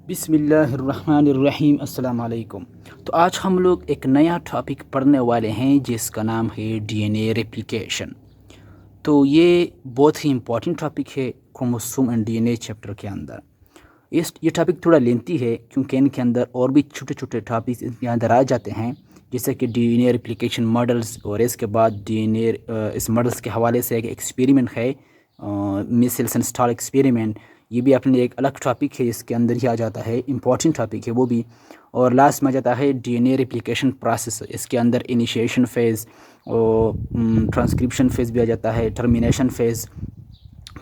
बिस्मिल्लाहिर्रहमानिर्रहीम अस्सलाम वालेकुम। तो आज हम लोग एक नया टॉपिक पढ़ने वाले हैं जिसका नाम है डीएनए रेप्लिकेशन। तो ये बहुत ही इम्पोर्टेंट टॉपिक है क्रोमोसोम एंड डीएनए चैप्टर के अंदर। ये टॉपिक थोड़ा लेंथी है क्योंकि इनके अंदर और भी छोटे छोटे टॉपिक्स इसके अंदर आ जाते हैं, जैसे कि डीएनए रेप्लिकेशन मॉडल्स, और इसके बाद डीएनए इस मॉडल्स के हवाले से एक एक्सपेरिमेंट है, मिसेल्स एंड स्टॉल एक्सपेरिमेंट। ये भी अपने एक अलग टॉपिक है, इसके अंदर ही आ जाता है, इंपॉर्टेंट टॉपिक है वो भी। और लास्ट में आ जाता है डीएनए रेप्लिकेशन प्रोसेस। इसके अंदर इनिशिएशन फेज़ और ट्रांसक्रिप्शन फेज़ भी आ जाता है, टर्मिनेशन फेज़,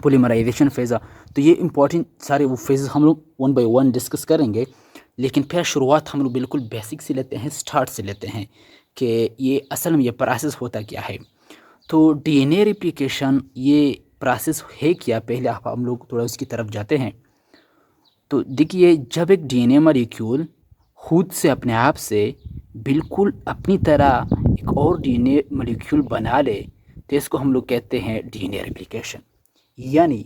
पोलीमराइजेशन फेज़। तो ये इंपॉर्टेंट सारे वो फेज़ हम लोग वन बाय वन डिस्कस करेंगे। लेकिन फिर शुरुआत हम लोग बिल्कुल बेसिक से लेते हैं, स्टार्ट से लेते हैं कि ये असल में ये प्रोसेस होता क्या है। तो डीएनए रेप्लिकेशन ये प्रोसेस है क्या, पहले हम लोग थोड़ा उसकी तरफ जाते हैं। तो देखिए, जब एक डीएनए मॉलिक्यूल खुद से अपने आप से बिल्कुल अपनी तरह एक और डीएनए मॉलिक्यूल बना ले, तो इसको हम लोग कहते हैं डीएनए रेप्लिकेशन। यानी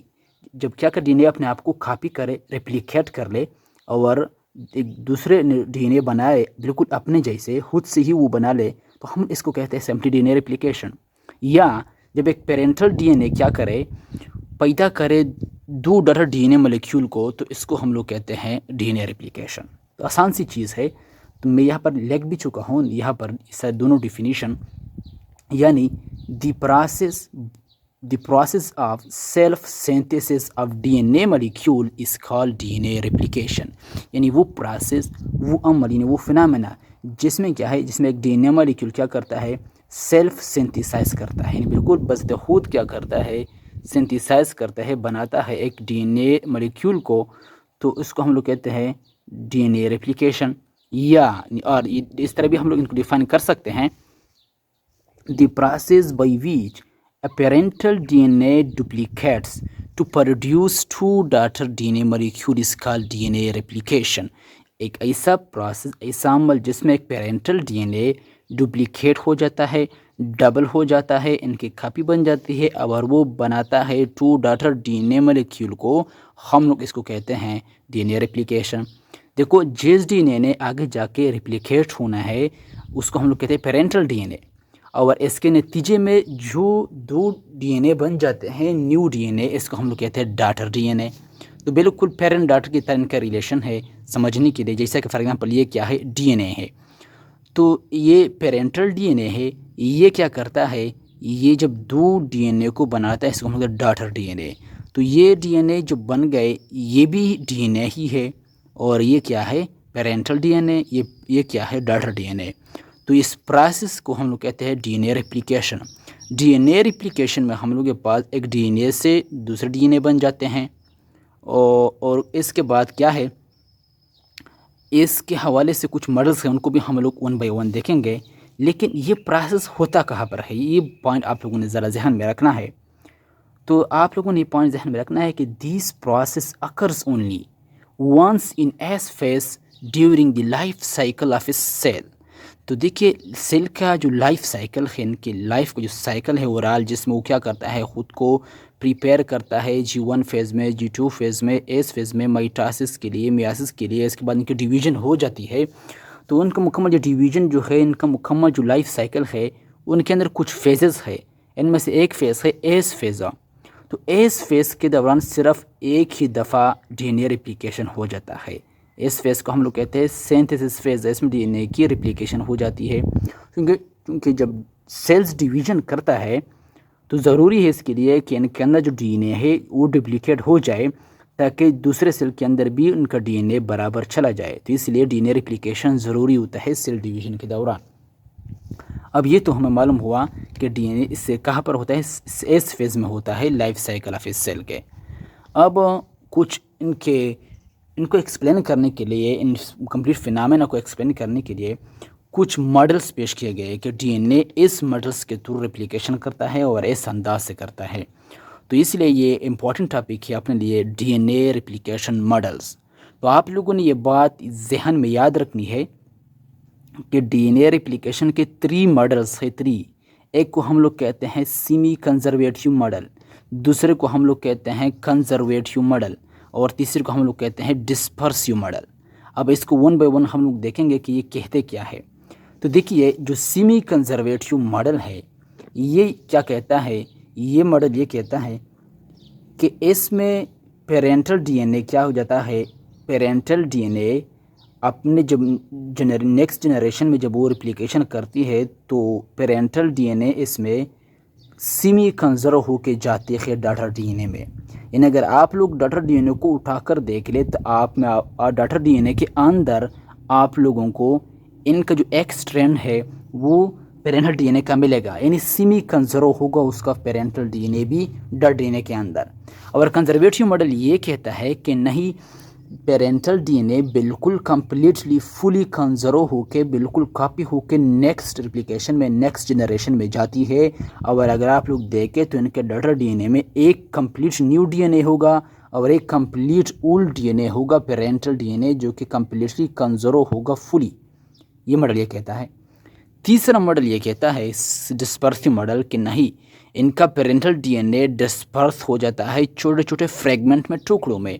जब क्या कर डीएनए अपने आप को कॉपी करे, रेप्लिकेट कर ले और एक दूसरे डीएनए बनाए बिल्कुल अपने जैसे, खुद से ही वो बना ले, तो हम इसको कहते हैं सिंपली डीएनए रेप्लिकेशन। या जब एक पेरेंटल डीएनए क्या करे, पैदा करे दो डॉटर डीएनए मॉलिक्यूल को, तो इसको हम लोग कहते हैं डीएनए रेप्लिकेशन। तो आसान सी चीज़ है, तो मैं यहाँ पर लिख भी चुका हूँ यहाँ पर इसका दोनों डिफिनीशन। यानी the process of self synthesis of DNA molecule is called DNA replication. यानी वो प्रोसेस, वो अमल, यानी वो फिनोमेना जिसमें क्या है, जिसमें एक डीएनए मॉलिक्यूल क्या करता है, सेल्फ सिंथेसाइज करता है, यानी बिल्कुल बस खुद क्या करता है, सिंथेसाइज करता है, बनाता है एक डीएनए मॉलिक्यूल को। तो उसको हम लोग कहते हैं डीएनए रेप्लिकेशन। या और इस तरह भी हम लोग इनको डिफाइन कर सकते हैं, the process by which a parental DNA duplicates to produce two daughter DNA molecule is called DNA replication। एक ऐसा प्रोसेस, ऐसा अमल जिसमें एक पेरेंटल डीएनए डुप्लीकेट हो जाता है, डबल हो जाता है, इनकी कॉपी बन जाती है और वो बनाता है टू डॉटर डीएनए मॉलिक्यूल को, हम लोग इसको कहते हैं डीएनए रेप्लिकेशन। देखो, जिस डीएनए ने आगे जाके रेप्लिकेट होना है उसको हम लोग कहते हैं पेरेंटल डीएनए, और इसके नतीजे में जो दो डीएनए बन जाते हैं न्यू डीएनए, इसको हम लोग कहते हैं डॉटर डीएनए। तो बिल्कुल पेरेंट डॉटर की तरह इनका रिलेशन है समझने के लिए। जैसा कि फॉर एग्जांपल ये क्या है, डीएनए है, तो ये पेरेंटल डीएनए है। ये क्या करता है, ये जब दो डीएनए को बनाता है इसको हम कहते हैं डॉटर डीएनए। तो ये डीएनए जो बन गए ये भी डीएनए ही है, और ये क्या है, पेरेंटल डीएनए, ये क्या है, डॉटर डीएनए। तो इस प्रोसेस को हम लोग कहते हैं डीएनए रेप्लिकेशन। डीएनए रेप्लिकेशन में हम लोग के पास एक डीएनए से दूसरे डीएनए बन जाते हैं, और इसके बाद क्या है, इसके हवाले से कुछ मॉडल्स हैं, उनको भी हम लोग वन बाय वन देखेंगे। लेकिन ये प्रोसेस होता कहाँ पर है, ये पॉइंट आप लोगों ने ज़रा जहन में रखना है। तो आप लोगों ने पॉइंट जहन में रखना है कि this process occurs only once in S phase during the life cycle of a cell. तो देखिए, सेल का जो लाइफ साइकिल है, इनकी लाइफ का जो साइकिल है ओवरऑल, जिसमें वो क्या करता है, ख़ुद को प्रिपेयर करता है G1 फेज़ में, G2 फेज़ में, एस फेज़ में, माइटोसिस के लिए, मियासिस के लिए। इसके बाद इनकी डिवीज़न हो जाती है। तो उनका मुकम्मल जो डिवीज़न जो है, इनका मुकम्मल जो लाइफ साइकिल है, उनके अंदर कुछ फेजेस है। इनमें से एक फ़ेज़ है एस फेज़। तो एस फेज़ के दौरान सिर्फ एक ही दफ़ा डीएनए रेप्लिकेशन हो जाता है। इस फेज़ को हम लोग कहते हैं सिंथेसिस फेज़। इसमें डीएनए की रेप्लिकेशन हो जाती है, क्योंकि जब सेल्स डिवीज़न करता है तो ज़रूरी है इसके लिए कि इनके अंदर जो डीएनए है वो डुप्लीकेट हो जाए, ताकि दूसरे सेल के अंदर भी उनका डीएनए बराबर चला जाए। तो इसलिए डीएनए रेप्लिकेशन ज़रूरी होता है सेल डिवीज़न के दौरान। अब ये तो हमें मालूम हुआ कि डीएनए इससे कहाँ पर होता है, एस फेज़ में होता है लाइफ साइकिल ऑफ इस सेल के। अब कुछ इनको एक्सप्लेन करने के लिए, इन कंप्लीट फिनोमेना को एक्सप्लेन करने के लिए कुछ मॉडल्स पेश किए गए कि डीएनए इस मॉडल्स के थ्रू रेप्लिकेशन करता है और इस अंदाज से करता है। तो इसलिए ये इम्पॉर्टेंट टॉपिक है अपने लिए, डीएनए रेप्लिकेशन मॉडल्स। तो आप लोगों ने ये बात जहन में याद रखनी है कि डीएनए रेप्लिकेशन के 3 मॉडल्स है, 3। एक को हम लोग कहते हैं सेमी कंजर्वेटिव मॉडल, दूसरे को हम लोग कहते हैं कंजर्वेटिव मॉडल, और तीसरे को हम लोग कहते हैं डिस्पर्सिव मॉडल। अब इसको वन बाय वन हम लोग देखेंगे कि ये कहते क्या है। तो देखिए जो सेमी कंजर्वेटिव मॉडल है ये क्या कहता है, ये मॉडल ये कहता है कि इसमें पेरेंटल डीएनए क्या हो जाता है, पेरेंटल डीएनए अपने जब नेक्स्ट जनरेशन में जब वो रिप्लिकेशन करती है तो पेरेंटल डीएनए इसमें सेमी कंजर्व होके जाती है डॉटर डीएनए में। यानी अगर आप लोग डॉटर डीएनए को उठाकर देख ले तो आप में डॉटर डीएनए के अंदर आप लोगों को इनका जो एक्स स्ट्रैंड है वो पेरेंटल डीएनए का मिलेगा, यानी सेमी कंजर्व होगा उसका पेरेंटल डीएनए भी डॉटर डीएनए के अंदर। और कंजर्वेटिव मॉडल ये कहता है कि नहीं, पेरेंटल डीएनए बिल्कुल कंप्लीटली फुली कंजर्व होके बिल्कुल कॉपी होके नेक्स्ट रिप्लिकेशन में नेक्स्ट जनरेशन में जाती है। और अगर आप लोग देखें तो इनके डॉटर डीएनए में एक कंप्लीट न्यू डीएनए होगा और एक कंप्लीट ओल्ड डीएनए होगा पेरेंटल डीएनए जो कि कंप्लीटली कंजर्व होगा फुली। ये मॉडल ये कहता है। तीसरा मॉडल ये कहता है डिस्पर्सिव मॉडल कि नहीं, इनका पेरेंटल डीएनए डिस्पर्स हो जाता है छोटे छोटे फ्रेगमेंट में, टुकड़ों में,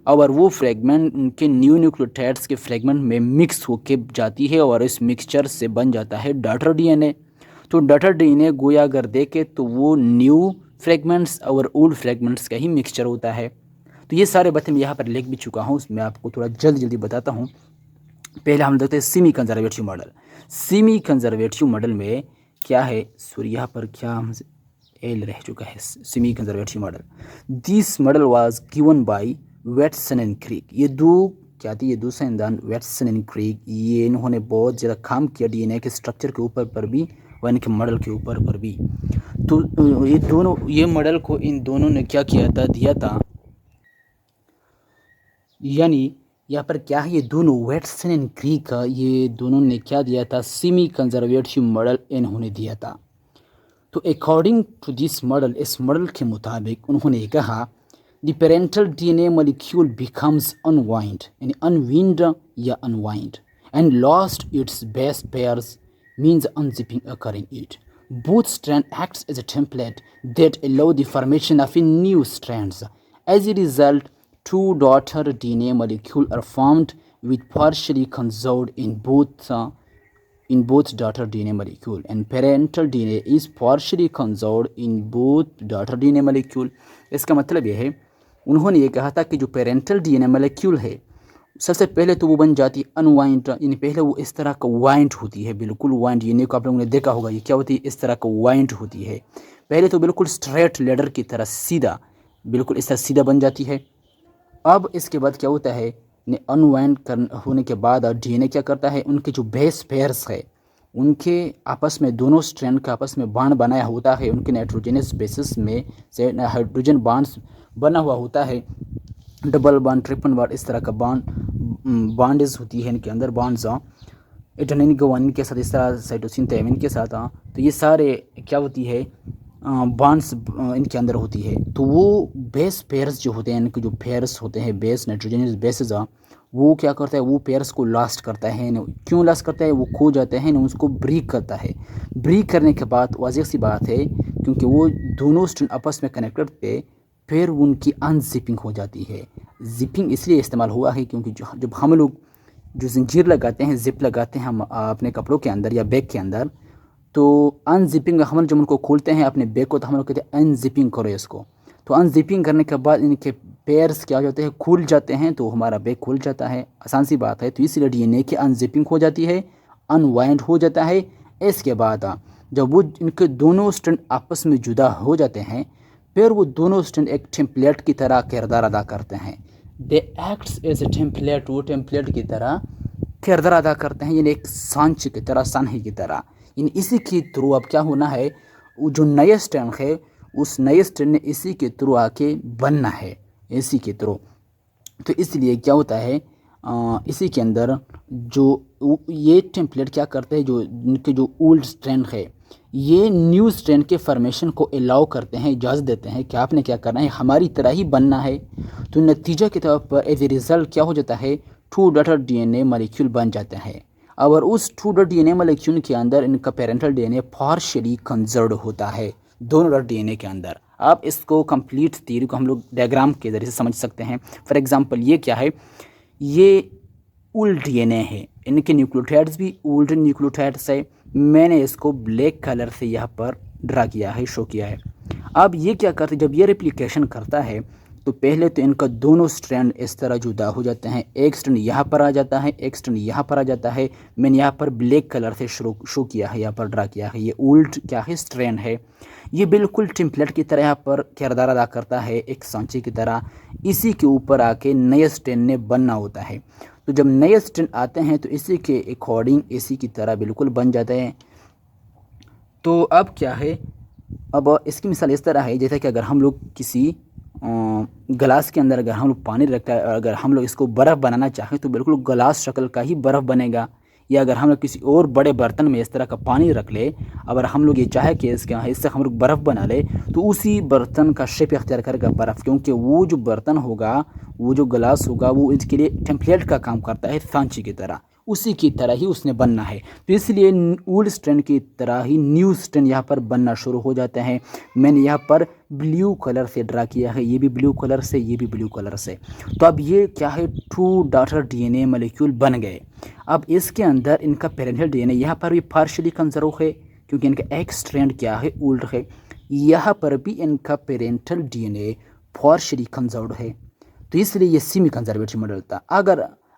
और वो फ्रेगमेंट उनके न्यू न्यूक्लियोटाइड्स के फ्रेगमेंट में मिक्स होके जाती है और इस मिक्सचर से बन जाता है डॉटर डीएनए। तो डॉटर डीएनए गोया अगर देखे तो वो न्यू फ्रेगमेंट्स और ओल्ड फ्रेगमेंट्स का ही मिक्सचर होता है। तो ये सारे बातें मैं यहाँ पर लिख भी चुका हूँ, मैं आपको थोड़ा जल्दी बताता हूँ। पहले हम देखते हैं semi conservative model. Semi conservative model में क्या है, सॉरी यहाँ पर क्या हमसे एल रह चुका है। Semi conservative model, this model was given by Watson and Crick. ये दो क्या थी, ये दो साइंसदान वेटसन एंड क्रिक, ये इन्होंने बहुत ज़्यादा काम किया डीएनए के स्ट्रक्चर के ऊपर पर भी और इनके मॉडल के ऊपर पर भी। तो ये दोनों, ये मॉडल को इन दोनों ने क्या किया था, दिया था, यानी यहाँ पर क्या है, ये दोनों वेटसन एंड क्रिक का ये दोनों ने क्या दिया था, सेमी कंजर्वेटिव मॉडल इन्होंने दिया था। तो अकॉर्डिंग टू दिस मॉडल, इस मॉडल के मुताबिक उन्होंने कहा the parental DNA molecule becomes unwound, यानी अनविंड या unwound, and lost its base pairs means unzipping occur in it. Both strand acts as a template that allow the formation of a new strands. As a result, two daughter DNA molecules are formed with partially conserved in both daughter DNA molecule, and parental DNA is partially conserved in both daughter DNA molecule. इसका मतलब यह है, उन्होंने ये कहा था कि जो पेरेंटल डीएनए मोलेक्यूल है सबसे पहले तो वो बन जाती है अनवाइंड, यानी पहले वो इस तरह का वाइंड होती है, बिल्कुल वाइंड। डीएनए को आप लोगों ने देखा होगा, ये क्या होती है, इस तरह का वाइंड होती है। पहले तो बिल्कुल स्ट्रेट लेडर की तरह सीधा, बिल्कुल इस तरह सीधा बन जाती है। अब इसके बाद क्या होता है, अनवाइंड होने के बाद डीएनए क्या करता है, उनके जो बेस पेयर्स है उनके आपस में, दोनों स्ट्रैंड का आपस में बॉन्ड बनाया होता है, उनके नाइट्रोजनस बेसिस में से हाइड्रोजन बॉन्ड्स बना हुआ होता है, डबल बॉन्ड, ट्रिपल बॉन्ड, इस तरह का बॉन्ड्स होती है इनके अंदर, बॉन्ड्स एडेनिन गुआनिन के साथ, इस तरह साइटोसिन थायमिन के साथ। तो ये सारे क्या होती है, बॉन्ड्स इनके अंदर होती है। तो वो बेस पेयर्स जो होते हैं, इनके जो पेयर्स होते हैं बेस नाइट्रोजनस बेसिस, वो क्या करता है, वो पेयर्स को लास्ट करता है। क्यों लास्ट करता है, वो खो जाते हैं, उसको ब्रेक करता है। ब्रेक करने के बाद वाज़ेह सी बात है, क्योंकि वो दोनों स्ट्रैंड आपस में कनेक्टेड थे, फिर उनकी अनजिपिंग हो जाती है। जिपिंग इसलिए इस्तेमाल हुआ है क्योंकि जब हम लोग जो जंजीर लगाते हैं, जिप लगाते हैं हम अपने कपड़ों के अंदर या बैग के अंदर, तो अनजिपिंग हम जब उनको खोलते हैं अपने बैग को, तो हम लोग कहते हैं अनजिपिंग करो इसको। तो अनजिपिंग करने के बाद इनके पेयर्स क्या हो जाते हैं, खुल जाते हैं, तो हमारा बैग खुल जाता है, आसान सी बात है। तो इसलिए डीएनए की अनजिपिंग हो जाती है, अनवाइंड हो जाता है। इसके बाद जब वो इनके दोनों स्ट्रैंड आपस में जुदा हो जाते हैं, फिर वो दोनों स्ट्रैंड एक टेम्पलेट की तरह किरदार अदा करते हैं। दे एक्ट्स एज ए टेम्पलेट, वो टेम्पलेट की तरह किरदार अदा करते हैं, यानी एक सांच की तरह, सानही की तरह। यानी इसी के थ्रू अब क्या होना है, वो जो नए स्ट्रैंड है उस नए स्ट्रैंड ने इसी के थ्रू आके बनना है, इसी के थ्रू। तो इसलिए क्या होता है, इसी के अंदर जो ये टेम्पलेट क्या करते हैं, जो इनके जो ओल्ड स्ट्रैंड है ये न्यू स्ट्रैंड के फॉर्मेशन को अलाउ करते हैं, इजाज़त देते हैं कि आपने क्या करना है, हमारी तरह ही बनना है। तो नतीजा के तौर पर एज ए रिज़ल्ट क्या हो जाता है, टू डॉटर डीएनए मॉलिक्यूल बन जाता है। और उस टू डॉटर डीएनए मॉलिक्यूल के अंदर इनका पेरेंटल डीएनए पार्शियली कंजर्व्ड होता है, दोनों डॉटर डीएनए के अंदर। आप इसको कंप्लीट थ्योरी को हम लोग डायग्राम के ज़रिए से समझ सकते हैं। फॉर एग्जांपल ये क्या है, ये ओल्ड डीएनए है, इनके न्यूक्लियोटाइड्स भी ओल्ड न्यूक्लियोटाइड्स है। मैंने इसको ब्लैक कलर से यहाँ पर ड्रा किया है, शो किया है। अब ये क्या करते, जब ये रेप्लिकेशन करता है तो पहले तो इनका दोनों स्ट्रैंड इस तरह जुदा हो जाते हैं। एक स्ट्रैंड यहाँ पर आ जाता है, एक स्ट्रैंड यहाँ पर आ जाता है। मैंने यहाँ पर ब्लैक कलर से शो किया है, यहाँ पर ड्रा किया है। ये ओल्ड क्या है, स्ट्रैंड है। ये बिल्कुल टेम्पलेट की तरह यहाँ पर किरदार अदा करता है, एक सांचे की तरह। इसी के ऊपर आके नए स्ट्रैंड ने बनना होता है। तो जब नए स्ट्रैंड आते हैं तो इसी के अकॉर्डिंग इसी की तरह बिल्कुल बन जाते हैं। तो अब क्या है, अब इसकी मिसाल इस तरह है जैसे कि अगर हम लोग किसी गिलास के अंदर अगर हम लोग पानी रखता है, अगर हम लोग इसको बर्फ़ बनाना चाहें तो बिल्कुल गिलास शक्ल का ही बर्फ़ बनेगा। या अगर हम लोग किसी और बड़े बर्तन में इस तरह का पानी रख ले, अगर हम लोग ये चाहे कि इससे हम लोग बर्फ़ बना ले, तो उसी बर्तन का शेप अख्तियार करेगा बर्फ़, क्योंकि वो जो बर्तन होगा, वो जो गिलास होगा, वो इसके लिए टेम्पलेट का काम करता है, सांची की तरह। उसी की तरह ही उसने बनना है। तो इसलिए ओल्ड स्ट्रैंड की तरह ही न्यू स्ट्रैंड यहाँ पर बनना शुरू हो जाते हैं। मैंने यहाँ पर ब्लू कलर से ड्रा किया है, ये भी ब्लू कलर से, ये भी ब्लू कलर से। तो अब ये क्या है, 2 डॉटर डीएनए मॉलिक्यूल बन गए। अब इसके अंदर इनका पेरेंटल डीएनए यहाँ पर भी पार्शियली कंजर्व है, क्योंकि इनका एक स्ट्रैंड क्या है, ओल्ड है। यहाँ पर भी इनका पेरेंटल डीएनए पार्शियली कंजर्व्ड है। तो इसलिए ये सेमी कंजर्वेटिव मॉडल था।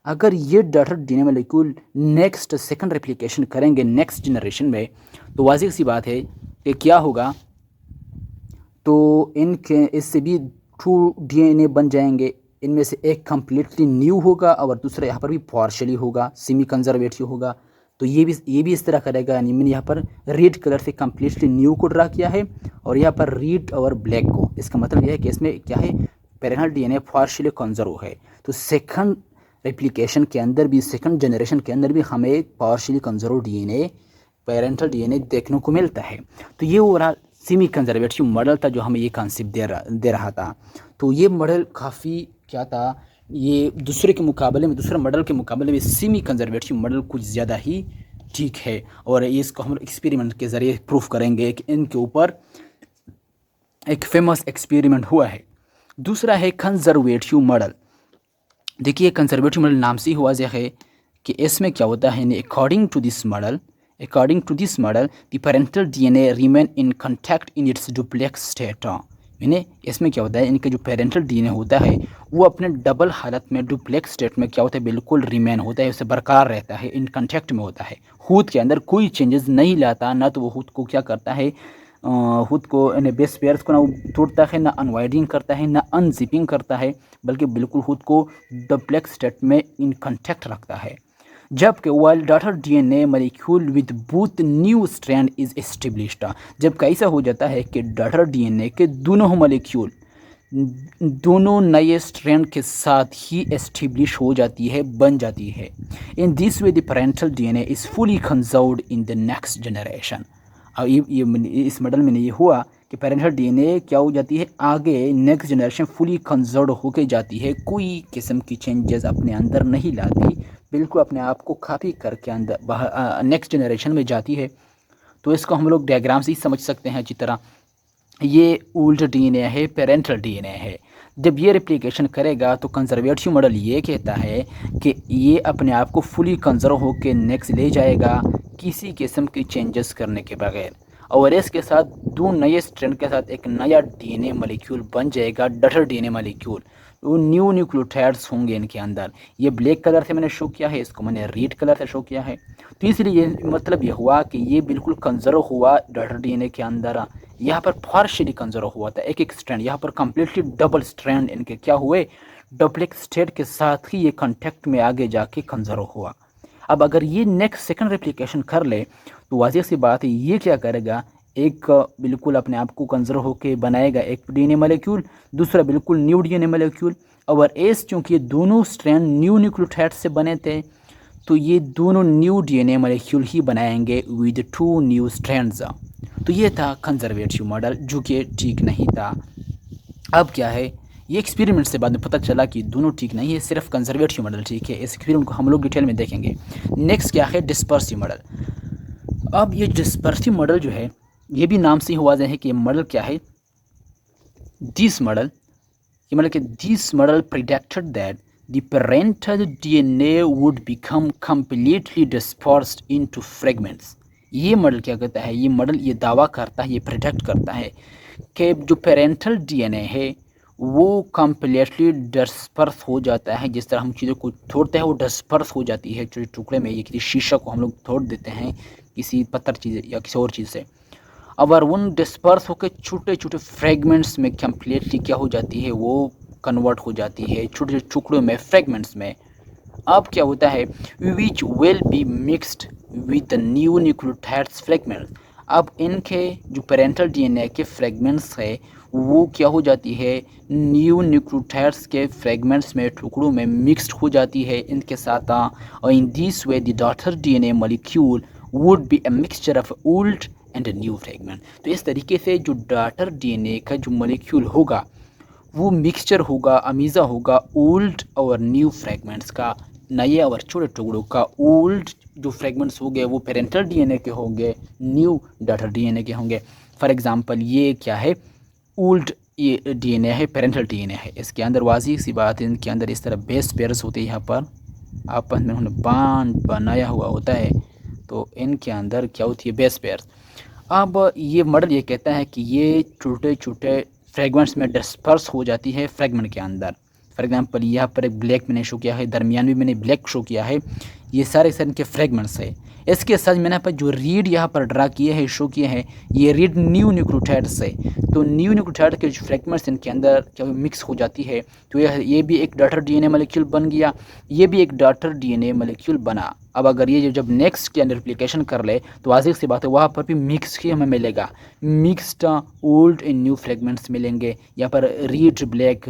अगर ये daughter DNA molecule next second replication करेंगे नेक्स्ट जनरेशन में, तो वाज़िह सी बात है कि क्या होगा, तो इनके इससे भी 2 डीएनए बन जाएंगे। इनमें से एक कम्प्लीटली न्यू होगा और दूसरा यहाँ पर भी पार्शियली होगा, सेमी कंजर्वेटिव होगा। तो ये भी इस तरह करेगा। यानी मैंने यहाँ पर रेड कलर से कम्प्लीटली न्यू को ड्रा किया है और यहाँ पर रेड और ब्लैक को। इसका मतलब यह है कि इसमें क्या है, पेरेंटल डीएनए पार्शियली कंजर्व है। तो सेकंड रेप्लिकेशन के अंदर भी, सेकंड जनरेशन के अंदर भी हमें एक partially conserve DNA, parental DNA देखने को मिलता है। तो ये वो रहा सेमी कंजर्वेटिव मॉडल था जो हमें ये कॉन्सेप्ट दे रहा था। तो ये मॉडल काफ़ी क्या था, ये दूसरे मॉडल के मुकाबले में सेमी कंजर्वेटिव मॉडल कुछ ज़्यादा ही ठीक है। और इसको हम एक्सपेरिमेंट के ज़रिए प्रूफ करेंगे कि इनके ऊपर एक फेमस एक्सपेरिमेंट हुआ है। दूसरा है कंजर्वेटिव मॉडल। देखिए, कंजर्वेटिव मॉडल नाम से ही वाज़ेह है कि इसमें क्या होता है, according to this model the parental DNA remain in contact in its duplex state. यानी इसमें क्या होता है, इनका जो पेरेंटल डीएनए होता है वो अपने डबल हालत में, डुप्लेक्स स्टेट में क्या होता है, बिल्कुल रिमेन होता है, उससे बरकरार रहता है, इन कंटैक्ट में होता है। खुद के अंदर कोई चेंजेस नहीं लाता, ना तो वो खुद को क्या करता है, खुद को बेस पेयर्स को ना तोड़ता है, ना अनवाइडिंग करता है, ना अनजिपिंग करता है, बल्कि बिल्कुल खुद को डुप्लेक्स स्टेट में इन कंटैक्ट रखता है। जबकि while daughter DNA molecule with both new strand is established, जब ऐसा हो जाता है कि डॉटर डीएनए के दोनों मॉलिक्यूल दोनों नए स्ट्रैंड के साथ ही एस्टेब्लिश हो जाती है, बन जाती है। In this way the parental DNA is fully conserved in the next generation. अब ये इस मॉडल में ये हुआ कि पेरेंटल डीएनए क्या हो जाती है, आगे नेक्स्ट जनरेशन फुली कंजर्व्ड होके जाती है, कोई किस्म की चेंजेस अपने अंदर नहीं लाती, बिल्कुल अपने आप को कॉपी करके अंदर नेक्स्ट जनरेशन में जाती है। तो इसको हम लोग डायग्राम से ही समझ सकते हैं अच्छी तरह। ये ओल्ड डीएनए है, पेरेंटल डीएनए है। जब ये रेप्लिकेशन करेगा तो कंजर्वेटिव मॉडल ये कहता है कि ये अपने आप को फुली कंजर्व होकर नेक्स्ट ले जाएगा, किसी किस्म की चेंजेस करने के बगैर। और इसके साथ 2 नए स्ट्रैंड के साथ एक नया डीएनए मॉलिक्यूल बन जाएगा, डॉटर डीएनए मॉलिक्यूल। वो न्यू न्यूक्लियोटाइड्स होंगे इनके अंदर। ये ब्लैक कलर से मैंने शो किया है, इसको मैंने रेड कलर से शो किया है। तो इसलिए ये मतलब ये हुआ कि ये बिल्कुल कंजर्व हुआ डॉटर डीएनए के अंदर। यहाँ पर पार्शियली कंजर्व हुआ था, एक स्ट्रैंड। यहाँ पर कम्प्लीटली डबल स्ट्रैंड इनके क्या हुए, डुप्लेक्स स्टेट के साथ ही ये कॉन्टैक्ट में आगे जाके कंजर्व हुआ। अब अगर ये नेक्स्ट सेकंड रेप्लिकेशन कर ले तो वाज़ेह सी बात है, ये क्या करेगा, एक बिल्कुल अपने आप को कंजर्व होके बनाएगा एक डीएनए मॉलिक्यूल, दूसरा बिल्कुल न्यू डीएनए मॉलिक्यूल। और चूँकि ये दोनों स्ट्रैंड न्यू न्यूक्लियोटाइड से बने थे, तो ये दोनों न्यू डीएनए मॉलिक्यूल ही बनाएंगे विद 2 न्यू स्ट्रैंड्स। तो ये था कंजर्वेटिव मॉडल, जो कि ठीक नहीं था। अब क्या है, ये एक्सपेरिमेंट से बाद में पता चला कि दोनों ठीक नहीं है, सिर्फ कंजर्वेटिव मॉडल ठीक है। इस एक्सपेरिमेंट को हम लोग डिटेल में देखेंगे। नेक्स्ट क्या है, डिस्पर्सिव मॉडल। अब ये डिस्पर्सिव मॉडल जो है, ये भी नाम से ही वाज़ेह है कि ये मॉडल क्या है, दिस मॉडल, ये मतलब कि this model predicted that the parental DNA would become completely dispersed into fragments। ये मॉडल क्या कहता है, ये मॉडल ये दावा करता है, ये प्रिडिक्ट करता है कि जो पेरेंटल डीएनए है वो कम्प्लीटली डिस्पर्स हो जाता है। जिस तरह हम चीज़ों को तोड़ते हैं वो डिस्पर्स हो जाती है छोटे टुकड़े में। ये किसी शीशा को हम लोग तोड़ देते हैं किसी पत्थर चीज़ या किसी और चीज़ से, अगर उन डिस्पर्स होकर छोटे छोटे फ्रेगमेंट्स में कम्प्लीटली क्या हो जाती है, वो कन्वर्ट हो जाती है छोटे छोटे टुकड़ों में, फ्रेगमेंट्स में। अब क्या होता है, which will be mixed with the new nucleotides fragments. अब इनके जो पेरेंटल डीएनए के फ्रेगमेंट्स है वो क्या हो जाती है, न्यू न्यूक्लियोटाइड्स के फ्रेगमेंट्स में, टुकड़ों में मिक्स्ड हो जाती है इनके साथ। और in this way the daughter DNA molecule would be a mixture of old and new fragment. तो इस तरीके से जो डॉटर डीएनए का जो मॉलिक्यूल होगा वो मिक्सचर होगा, अमीज़ा होगा ओल्ड और न्यू फ्रेगमेंट्स का, नए और छोटे टुकड़ों का। ओल्ड जो फ्रेगमेंट्स होंगे वो पेरेंटल डीएनए के होंगे, न्यू डॉटर डीएनए के होंगे। फॉर एग्जांपल ये क्या है, ओल्ड ये डीएनए है, पेरेंटल डीएनए है। इसके अंदर वाज़िह सी बात है, इनके अंदर इस तरह बेस पेयर्स होते हैं, यहाँ पर आपस में उन्होंने बांड बनाया हुआ होता है, तो इनके अंदर क्या होती है, बेस पेयर्स। अब ये मॉडल ये कहता है कि ये छोटे छोटे फ्रेगमेंट्स में डिस्पर्स हो जाती है फ्रेगमेंट के अंदर। फॉर एग्जांपल यहाँ पर एक ब्लैक मैंने शो किया है, दरमियान में मैंने ब्लैक शो किया है, ये सारे इनके फ्रेगमेंट्स है। इसके साथ मैंने यहाँ पर जो रीड यहाँ पर ड्रा किए हैं, शो किए हैं, ये रीड न्यू न्यूक्लियोटाइड्स है। तो न्यू न्यूक्लियोटाइड के जो फ्रेगमेंट्स इनके अंदर क्या मिक्स हो जाती है, तो ये भी एक डॉटर डीएनए मॉलिक्यूल बन गया, ये भी एक डॉटर डीएनए मॉलिक्यूल बना। अब अगर ये जब नेक्स्ट के अंदर रिप्लिकेशन कर ले तो वाज़िह सी बात है वहाँ पर भी मिक्स ही हमें मिलेगा, mixed old and new fragments मिलेंगे। यहाँ पर रीड ब्लैक,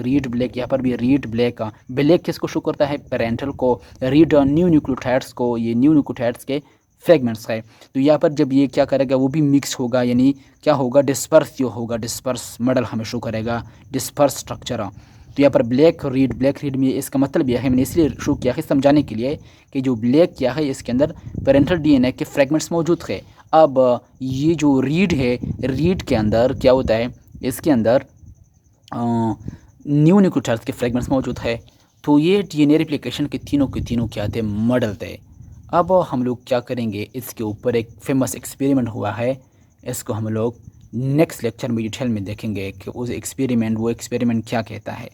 यहाँ पर भी रीड ब्लैक। ब्लैक किसको शो करता है, पेरेंटल को, रीड न्यू न्यूक्लियोटाइड्स को, ये न्यू न्यूक्लियोटाइड्स के फ्रेगमेंट्स है। तो यहाँ पर जब ये क्या करेगा वो भी मिक्स होगा, यानी क्या होगा, डिस्पर्स जो होगा, डिस्पर्स मॉडल हमें शो करेगा, डिस्पर्स स्ट्रक्चर। तो यहाँ पर ब्लैक रीड में इसका मतलब यह है, मैंने इसलिए शो किया है समझाने के लिए कि जो ब्लैक क्या है इसके अंदर पेरेंटल डीएनए के फ्रेगमेंट्स मौजूद है। अब ये जो रीड है, रीड के अंदर क्या होता है, इसके अंदर न्यू न्यूक्लियोटाइड्स के फ्रेगमेंट्स मौजूद है। तो ये डीएनए रिप्लिकेशन के तीनों क्या थे, मॉडल थे। अब हम लोग क्या करेंगे, इसके ऊपर एक फेमस एक्सपेरिमेंट हुआ है, इसको हम लोग नेक्स्ट लेक्चर में डिटेल में देखेंगे कि वो एक्सपेरिमेंट क्या कहता है।